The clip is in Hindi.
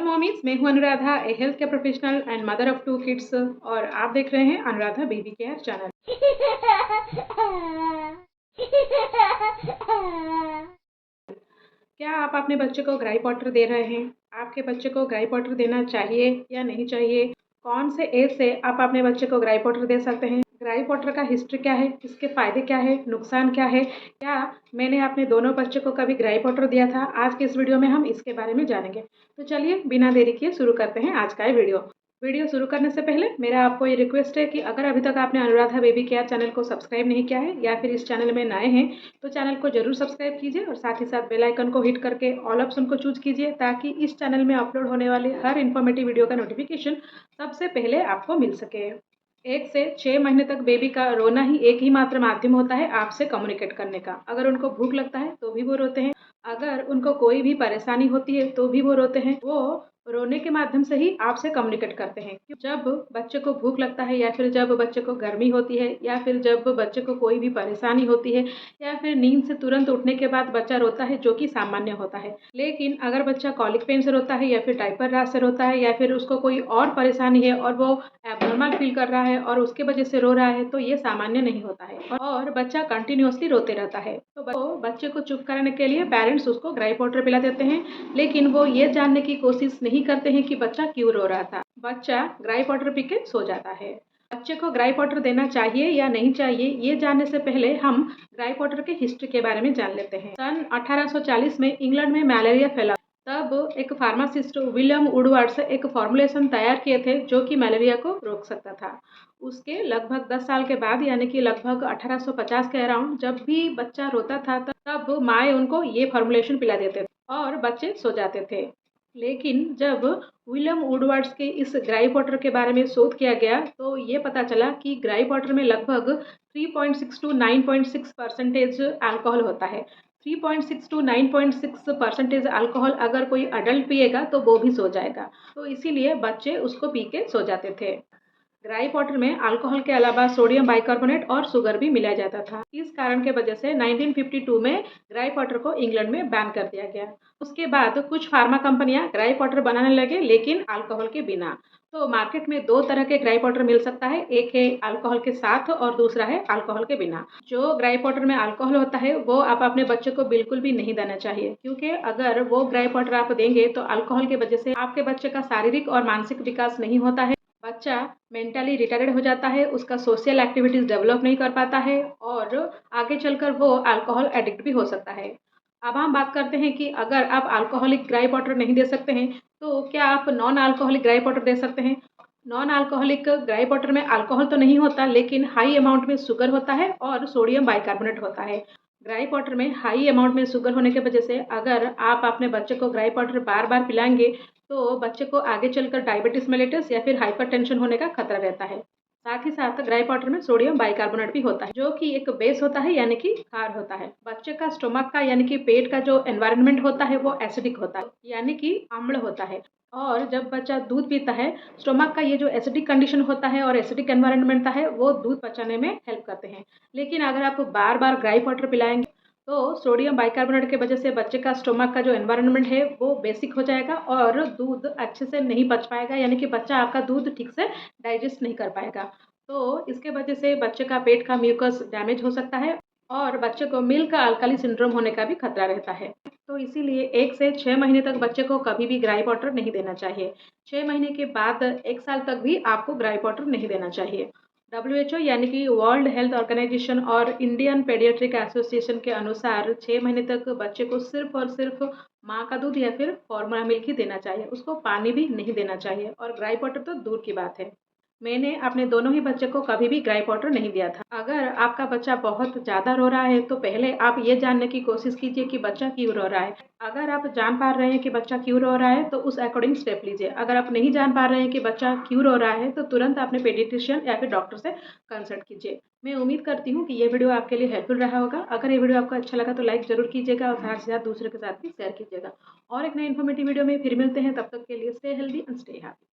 हेलो मॉमीज, मैं हूं Anuradha, a health care professional and mother of 2 kids और आप देख रहे हैं अनुराधा बेबी केयर चैनल। क्या आप अपने बच्चे को ग्राई वाटर दे रहे हैं? आपके बच्चे को ग्राई वाटर देना चाहिए या नहीं चाहिए? कौन से एज से आप अपने बच्चे को ग्राई वाटर दे सकते हैं? ग्राई वाटर का हिस्ट्री क्या है? इसके फायदे क्या है? नुकसान क्या है? क्या मैंने अपने दोनों बच्चों को कभी ग्राई वाटर दिया था? आज के इस वीडियो में हम इसके बारे में जानेंगे। तो चलिए बिना देरी किए शुरू करते हैं आज का ये वीडियो शुरू करने से पहले मेरा आपको ये रिक्वेस्ट है कि अगर अभी तक आपने अनुराधा बेबी केयर चैनल को सब्सक्राइब नहीं किया है या फिर इस चैनल में नए हैं तो चैनल को जरूर सब्सक्राइब कीजिए और साथ ही साथ बेल आइकन को हिट करके ऑल ऑप्शन को चूज कीजिए ताकि इस चैनल में अपलोड होने वाले हर इन्फॉर्मेटिव वीडियो का नोटिफिकेशन सबसे पहले आपको मिल सके। 1 से 6 महीने तक बेबी का रोना ही एक ही मात्र माध्यम होता है आपसे कम्युनिकेट करने का। अगर उनको भूख लगता है तो भी वो रोते हैं, अगर उनको कोई भी परेशानी होती है तो भी वो रोते हैं। वो रोने के माध्यम से ही आपसे कम्युनिकेट करते हैं। जब बच्चे को भूख लगता है या फिर जब बच्चे को गर्मी होती है या फिर जब बच्चे को कोई भी परेशानी होती है या फिर नींद से तुरंत उठने के बाद बच्चा रोता है, जो कि सामान्य होता है। लेकिन अगर बच्चा कॉलिक पेन से रोता है या फिर डायपर रैश से रोता है या फिर उसको कोई और परेशानी है और वो एबनॉर्मल फील कर रहा है और उसके वजह से रो रहा है तो ये सामान्य नहीं होता है और बच्चा कंटिन्यूअसली रोते रहता है। तो बच्चे को चुप कराने के लिए पेरेंट्स उसको ग्राई वाटर पिला देते हैं, लेकिन वो ये जानने की कोशिश नहीं करते हैं कि बच्चा क्यों रो रहा था। बच्चा ग्राई वाटर पी के सो जाता है। बच्चे को ग्राई वाटर देना चाहिए या नहीं चाहिए ये जानने से पहले हम ग्राई वाटर के हिस्ट्री के बारे में जान लेते हैं। सन 1840 में इंग्लैंड में मलेरिया फैला, तब एक फार्मासिस्ट विलियम वुडवर्ड एक फॉर्मुलेशन तैयार किए थे जो कि मलेरिया को रोक सकता था। उसके लगभग 10 साल के बाद यानी कि लगभग 1850 के अराउंड जब भी बच्चा रोता था तब माए उनको ये फॉर्मुलेशन पिला देते थे और बच्चे सो जाते थे। लेकिन जब विलियम वुडवर्ड्स के इस ग्राई वाटर के बारे में शोध किया गया तो ये पता चला कि ग्राई वाटर में लगभग 3.6 टू 9.6% अल्कोहल होता है। 3.6 टू 9.6% अल्कोहल अगर कोई अडल्ट पिएगा तो वो भी सो जाएगा, तो इसीलिए बच्चे उसको पी के सो जाते थे। ग्राई वाटर में अल्कोहल के अलावा सोडियम बाइकार्बोनेट और शुगर भी मिलाया जाता था। इस कारण के वजह से 1952 में ग्राई वाटर को इंग्लैंड में बैन कर दिया गया। उसके बाद कुछ फार्मा कंपनियां ग्राई वाटर बनाने लगे, लेकिन अल्कोहल के बिना। तो मार्केट में 2 तरह के ग्राई वाटर मिल सकता है, एक है अल्कोहल के साथ और दूसरा है अल्कोहल के बिना। जो ग्राई वाटर में अल्कोहल होता है वो आप अपने बच्चे को बिल्कुल भी नहीं देना चाहिए, क्योंकि अगर वो ग्राई वाटर आप देंगे तो अल्कोहल की वजह से आपके बच्चे का शारीरिक और मानसिक विकास नहीं होता है। बच्चा मेंटली रिटार्डेड हो जाता है, उसका सोशल एक्टिविटीज डेवलप नहीं कर पाता है और आगे चलकर वो अल्कोहल एडिक्ट भी हो सकता है। अब हम बात करते हैं कि अगर आप अल्कोहलिक ग्राई वाटर नहीं दे सकते हैं तो क्या आप नॉन अल्कोहलिक ग्राई वाटर दे सकते हैं। नॉन अल्कोहलिक ग्राई वाटर में अल्कोहल तो नहीं होता, लेकिन हाई अमाउंट में शुगर होता है और सोडियम बाइकार्बोनेट होता है। ग्राई वाटर में हाई अमाउंट में शुगर होने की वजह से अगर आप अपने बच्चे को ग्राई वाटर बार बार पिलाएंगे तो बच्चे को आगे चलकर डायबिटीज मेलिटस या फिर हाइपरटेंशन होने का खतरा रहता है। साथ ही साथ ग्राई वाटर में सोडियम बाइकार्बोनेट भी होता है, जो कि एक बेस होता है यानी कि खार होता है। बच्चे का स्टोमक का यानी कि पेट का जो एनवायरनमेंट होता है वो एसिडिक होता है यानी कि अम्ल होता है। और जब बच्चा दूध पीता है, स्टोमक का ये जो एसिडिक कंडीशन होता है और एसिडिक एनवायरनमेंट होता है वो दूध पचाने में हेल्प करते हैं। लेकिन अगर आप बार बार ग्राई वाटर पिलाएंगे तो सोडियम बाइकार्बोनेट की वजह से बच्चे का स्टोमक का जो एनवायरनमेंट है वो बेसिक हो जाएगा और दूध अच्छे से नहीं पच पाएगा, यानी कि बच्चा आपका दूध ठीक से डाइजेस्ट नहीं कर पाएगा। तो इसके वजह से बच्चे का पेट का म्यूकस डैमेज हो सकता है और बच्चे को मिल्क अल्कली सिंड्रोम होने का भी खतरा रहता है। तो इसीलिए 1 से 6 महीने तक बच्चे को कभी भी ग्राई वाटर नहीं देना चाहिए। 6 महीने के बाद 1 साल तक भी आपको ग्राई वाटर नहीं देना चाहिए। WHO यानी कि वर्ल्ड हेल्थ ऑर्गेनाइजेशन और इंडियन पेडियाट्रिक एसोसिएशन के अनुसार 6 महीने तक बच्चे को सिर्फ और सिर्फ माँ का दूध या फिर फॉर्मूला मिल्क ही देना चाहिए, उसको पानी भी नहीं देना चाहिए और ग्राई वाटर तो दूर की बात है। मैंने अपने दोनों ही बच्चे को कभी भी ग्राई वाटर नहीं दिया था। अगर आपका बच्चा बहुत ज़्यादा रो रहा है तो पहले आप ये जानने की कोशिश कीजिए कि बच्चा क्यों रो रहा है। अगर आप जान पा रहे हैं कि बच्चा क्यों रो रहा है तो उस अकॉर्डिंग स्टेप लीजिए। अगर आप नहीं जान पा रहे हैं कि बच्चा क्यों रो रहा है तो तुरंत अपने पेडियाट्रिशियन या फिर डॉक्टर से कंसल्ट कीजिए। मैं उम्मीद करती हूँ कि ये वीडियो आपके लिए हेल्पफुल रहा होगा। अगर ये वीडियो आपको अच्छा लगा तो लाइक जरूर कीजिएगा और साथ ही साथ दूसरे के साथ भी शेयर कीजिएगा। और एक नई इन्फॉर्मेटिव वीडियो में फिर मिलते हैं, तब तक के लिए stay healthy and stay happy.